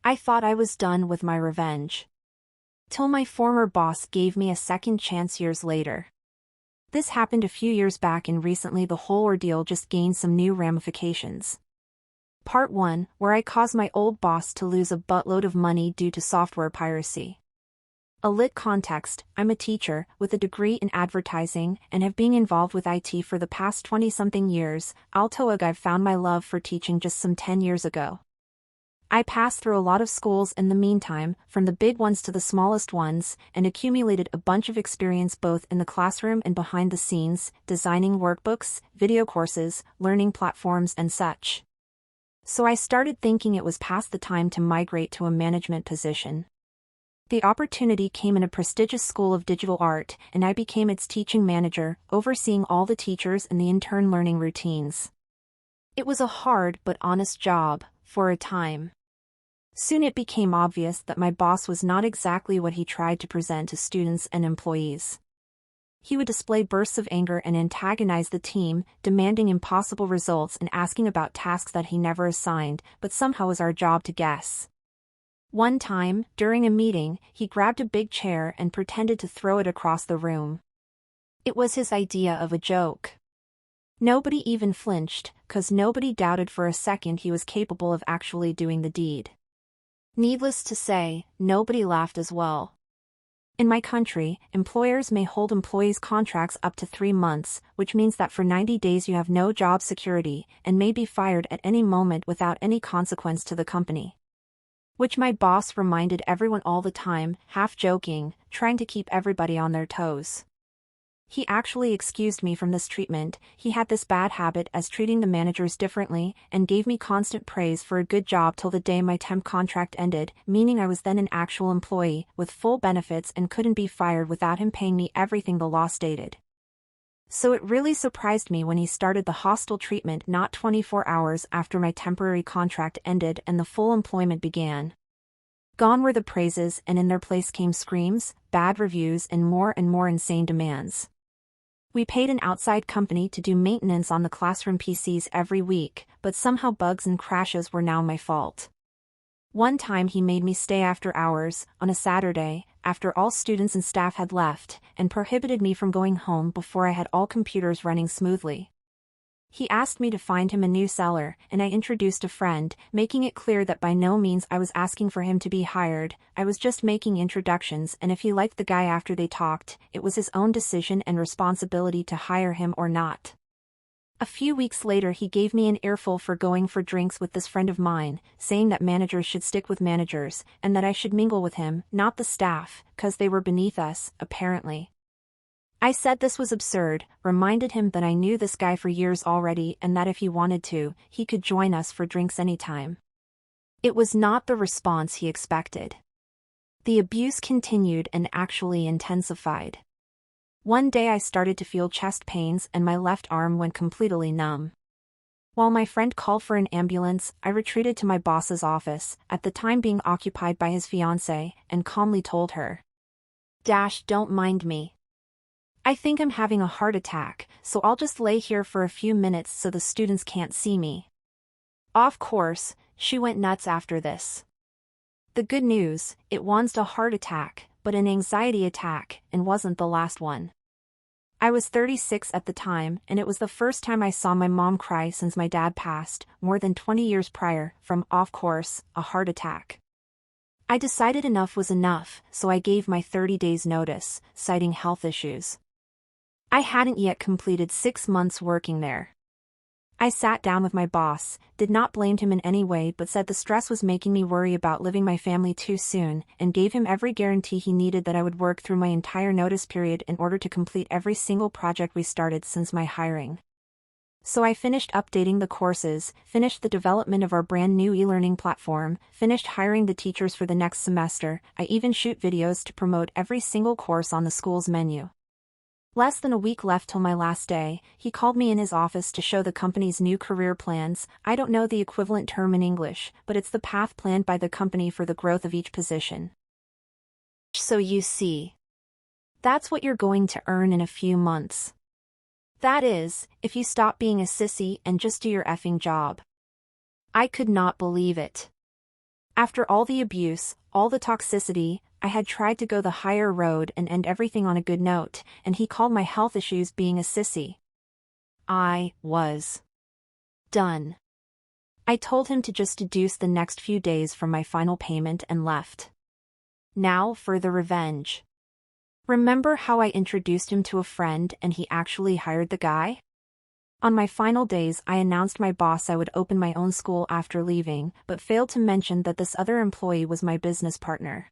I thought I was done with my revenge. Till my former boss gave me a second chance years later. This happened a few years back, and recently the whole ordeal just gained some new ramifications. Part 1, where I caused my old boss to lose a buttload of money due to software piracy. A lit context: I'm a teacher, with a degree in advertising, and have been involved with IT for the past 20-something years, although I've found my love for teaching just some 10 years ago. I passed through a lot of schools in the meantime, from the big ones to the smallest ones, and accumulated a bunch of experience both in the classroom and behind the scenes, designing workbooks, video courses, learning platforms and such. So I started thinking it was past the time to migrate to a management position. The opportunity came in a prestigious school of digital art, and I became its teaching manager, overseeing all the teachers and the intern learning routines. It was a hard but honest job, for a time. Soon it became obvious that my boss was not exactly what he tried to present to students and employees. He would display bursts of anger and antagonize the team, demanding impossible results and asking about tasks that he never assigned, but somehow was our job to guess. One time, during a meeting, he grabbed a big chair and pretended to throw it across the room. It was his idea of a joke. Nobody even flinched, 'cause nobody doubted for a second he was capable of actually doing the deed. Needless to say, nobody laughed as well. In my country, employers may hold employees' contracts up to 3 months, which means that for 90 days you have no job security, and may be fired at any moment without any consequence to the company. Which my boss reminded everyone all the time, half joking, trying to keep everybody on their toes. He actually excused me from this treatment. He had this bad habit as treating the managers differently, and gave me constant praise for a good job till the day my temp contract ended, meaning I was then an actual employee, with full benefits, and couldn't be fired without him paying me everything the law stated. So it really surprised me when he started the hostile treatment not 24 hours after my temporary contract ended and the full employment began. Gone were the praises, and in their place came screams, bad reviews, and more insane demands. We paid an outside company to do maintenance on the classroom PCs every week, but somehow bugs and crashes were now my fault. One time he made me stay after hours, on a Saturday, after all students and staff had left, and prohibited me from going home before I had all computers running smoothly. He asked me to find him a new seller, and I introduced a friend, making it clear that by no means I was asking for him to be hired. I was just making introductions, and if he liked the guy after they talked, it was his own decision and responsibility to hire him or not. A few weeks later he gave me an earful for going for drinks with this friend of mine, saying that managers should stick with managers, and that I should mingle with him, not the staff, 'cause they were beneath us, apparently. I said this was absurd, reminded him that I knew this guy for years already and that if he wanted to, he could join us for drinks anytime. It was not the response he expected. The abuse continued and actually intensified. One day I started to feel chest pains and my left arm went completely numb. While my friend called for an ambulance, I retreated to my boss's office, at the time being occupied by his fiancée, and calmly told her, "Don't mind me. I think I'm having a heart attack, so I'll just lay here for a few minutes so the students can't see me." Of course, she went nuts after this. The good news, it wasn't a heart attack, but an anxiety attack, and wasn't the last one. I was 36 at the time, and it was the first time I saw my mom cry since my dad passed, more than 20 years prior, from, of course, a heart attack. I decided enough was enough, so I gave my 30 days notice, citing health issues. I hadn't yet completed 6 months working there. I sat down with my boss, did not blame him in any way but said the stress was making me worry about leaving my family too soon, and gave him every guarantee he needed that I would work through my entire notice period in order to complete every single project we started since my hiring. So I finished updating the courses, finished the development of our brand new e-learning platform, finished hiring the teachers for the next semester. I even shoot videos to promote every single course on the school's menu. Less than a week left till my last day, he called me in his office to show the company's new career plans. I don't know the equivalent term in English, but it's the path planned by the company for the growth of each position. So you see, that's what you're going to earn in a few months. That is, if you stop being a sissy and just do your effing job. I could not believe it. After all the abuse, all the toxicity, I had tried to go the higher road and end everything on a good note, and he called my health issues being a sissy. I was done. I told him to just deduce the next few days from my final payment and left. Now for the revenge. Remember how I introduced him to a friend and he actually hired the guy? On my final days, I announced my boss I would open my own school after leaving, but failed to mention that this other employee was my business partner.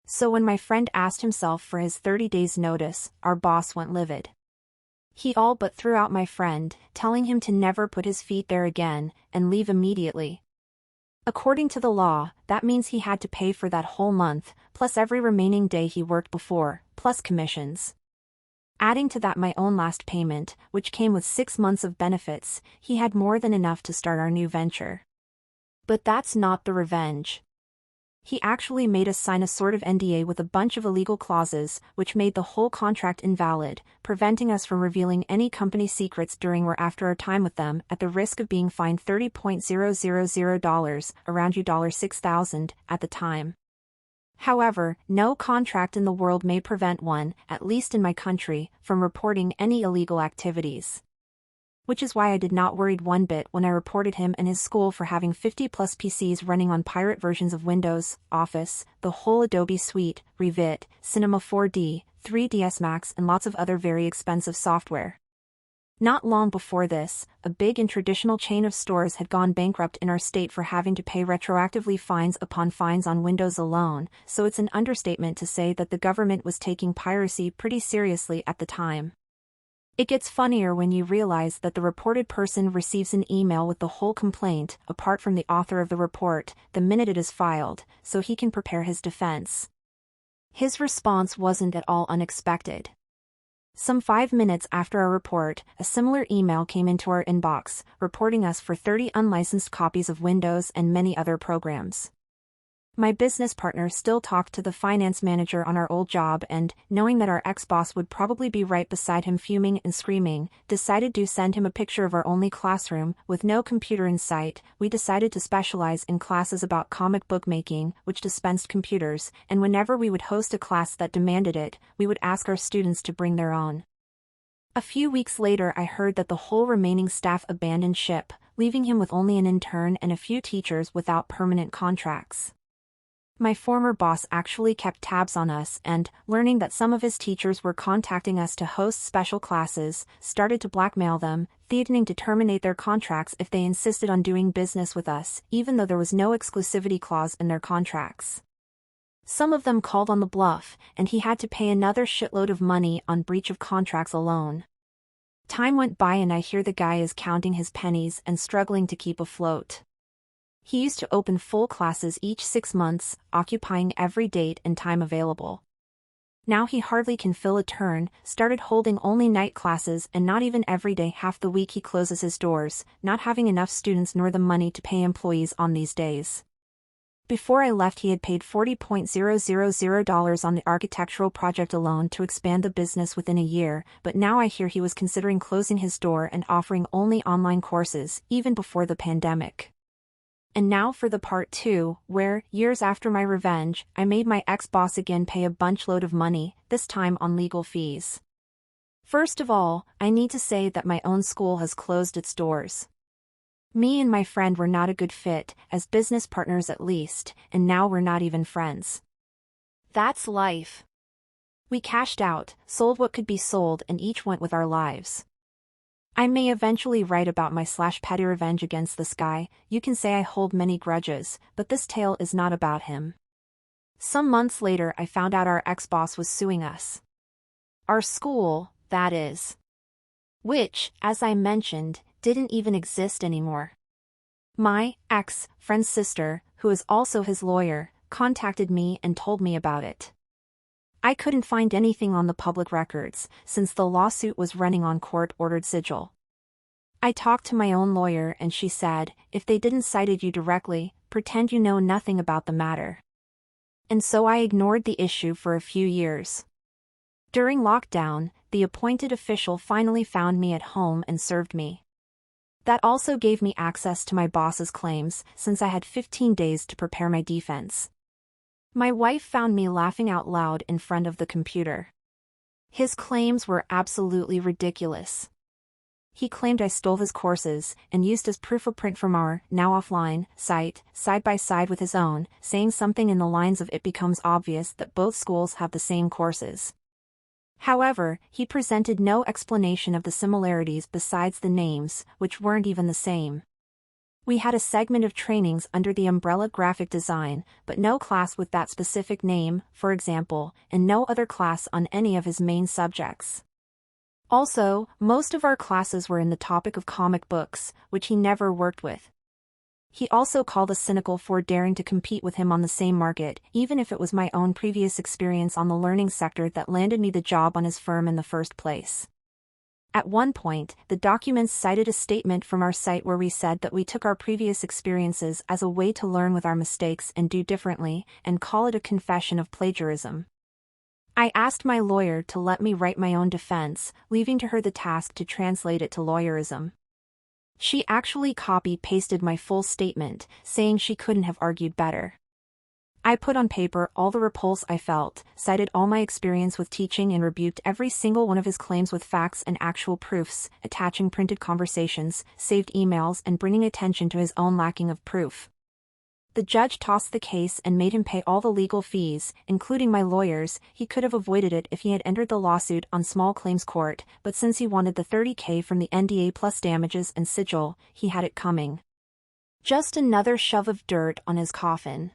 So when my friend asked himself for his 30 days notice, our boss went livid. He all but threw out my friend, telling him to never put his feet there again, and leave immediately. According to the law, that means he had to pay for that whole month, plus every remaining day he worked before, plus commissions. Adding to that my own last payment, which came with 6 months of benefits, he had more than enough to start our new venture. But that's not the revenge. He actually made us sign a sort of NDA with a bunch of illegal clauses, which made the whole contract invalid, preventing us from revealing any company secrets during or after our time with them, at the risk of being fined $30,000, around $6,000, at the time. However, no contract in the world may prevent one, at least in my country, from reporting any illegal activities. Which is why I did not worry one bit when I reported him and his school for having 50+ PCs running on pirate versions of Windows, Office, the whole Adobe suite, Revit, Cinema 4D, 3ds Max and lots of other very expensive software. Not long before this, a big and traditional chain of stores had gone bankrupt in our state for having to pay retroactively fines upon fines on Windows alone, so it's an understatement to say that the government was taking piracy pretty seriously at the time. It gets funnier when you realize that the reported person receives an email with the whole complaint, apart from the author of the report, the minute it is filed, so he can prepare his defense. His response wasn't at all unexpected. Some 5 minutes after our report, a similar email came into our inbox, reporting us for 30 unlicensed copies of Windows and many other programs. My business partner still talked to the finance manager on our old job and, knowing that our ex-boss would probably be right beside him fuming and screaming, decided to send him a picture of our only classroom. With no computer in sight, we decided to specialize in classes about comic book making, which dispensed computers, and whenever we would host a class that demanded it, we would ask our students to bring their own. A few weeks later I heard that the whole remaining staff abandoned ship, leaving him with only an intern and a few teachers without permanent contracts. My former boss actually kept tabs on us and, learning that some of his teachers were contacting us to host special classes, started to blackmail them, threatening to terminate their contracts if they insisted on doing business with us, even though there was no exclusivity clause in their contracts. Some of them called on the bluff, and he had to pay another shitload of money on breach of contracts alone. Time went by and I hear the guy is counting his pennies and struggling to keep afloat. He used to open full classes each 6 months, occupying every date and time available. Now he hardly can fill a turn, started holding only night classes and not even every day. Half the week he closes his doors, not having enough students nor the money to pay employees on these days. Before I left he had paid $40,000 on the architectural project alone to expand the business within a year, but now I hear he was considering closing his door and offering only online courses, even before the pandemic. And now for the part 2, where, years after my revenge, I made my ex-boss again pay a bunch load of money, this time on legal fees. First of all, I need to say that my own school has closed its doors. Me and my friend were not a good fit, as business partners at least, and now we're not even friends. That's life. We cashed out, sold what could be sold and each went with our lives. I may eventually write about my petty revenge against this guy. You can say I hold many grudges, but this tale is not about him. Some months later I found out our ex-boss was suing us. Our school, that is. Which, as I mentioned, didn't even exist anymore. My ex-friend's sister, who is also his lawyer, contacted me and told me about it. I couldn't find anything on the public records, since the lawsuit was running on court-ordered sigil. I talked to my own lawyer and she said, if they didn't cite you directly, pretend you know nothing about the matter. And so I ignored the issue for a few years. During lockdown, the appointed official finally found me at home and served me. That also gave me access to my boss's claims, since I had 15 days to prepare my defense. My wife found me laughing out loud in front of the computer. His claims were absolutely ridiculous. He claimed I stole his courses and used as proof a print from our, now offline, site, side by side with his own, saying something in the lines of "It becomes obvious that both schools have the same courses." However, he presented no explanation of the similarities besides the names, which weren't even the same. We had a segment of trainings under the umbrella graphic design, but no class with that specific name, for example, and no other class on any of his main subjects. Also, most of our classes were in the topic of comic books, which he never worked with. He also called us cynical for daring to compete with him on the same market, even if it was my own previous experience on the learning sector that landed me the job on his firm in the first place. At one point, the documents cited a statement from our site where we said that we took our previous experiences as a way to learn with our mistakes and do differently, and call it a confession of plagiarism. I asked my lawyer to let me write my own defense, leaving to her the task to translate it to lawyerism. She actually copy-pasted my full statement, saying she couldn't have argued better. I put on paper all the repulse I felt, cited all my experience with teaching and rebuked every single one of his claims with facts and actual proofs, attaching printed conversations, saved emails and bringing attention to his own lacking of proof. The judge tossed the case and made him pay all the legal fees, including my lawyer's. He could have avoided it if he had entered the lawsuit on small claims court, but since he wanted the $30,000 from the NDA plus damages and sigil, he had it coming. Just another shove of dirt on his coffin.